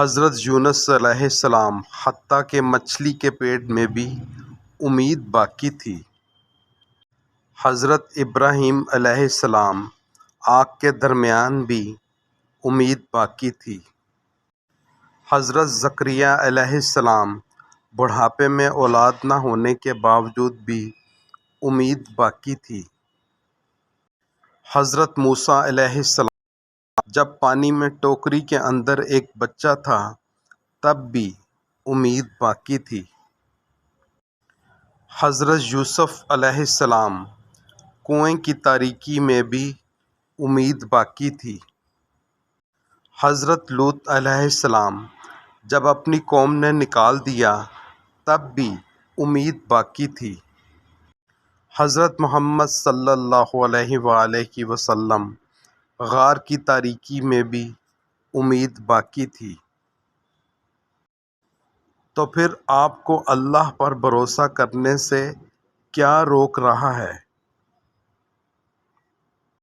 حضرت یونس علیہ السلام حتیٰ کہ مچھلی کے پیٹ میں بھی امید باقی تھی۔ حضرت ابراہیم علیہ السلام آگ کے درمیان بھی امید باقی تھی۔ حضرت زکریا علیہ السلام بڑھاپے میں اولاد نہ ہونے کے باوجود بھی امید باقی تھی۔ حضرت موسیٰ علیہ السلام جب پانی میں ٹوکری کے اندر ایک بچہ تھا تب بھی امید باقی تھی۔ حضرت یوسف علیہ السلام کنویں کی تاریکی میں بھی امید باقی تھی۔ حضرت لوط علیہ السلام جب اپنی قوم نے نکال دیا تب بھی امید باقی تھی۔ حضرت محمد صلی اللہ علیہ وآلہ وسلم غار کی تاریکی میں بھی امید باقی تھی۔ تو پھر آپ کو اللہ پر بھروسہ کرنے سے کیا روک رہا ہے؟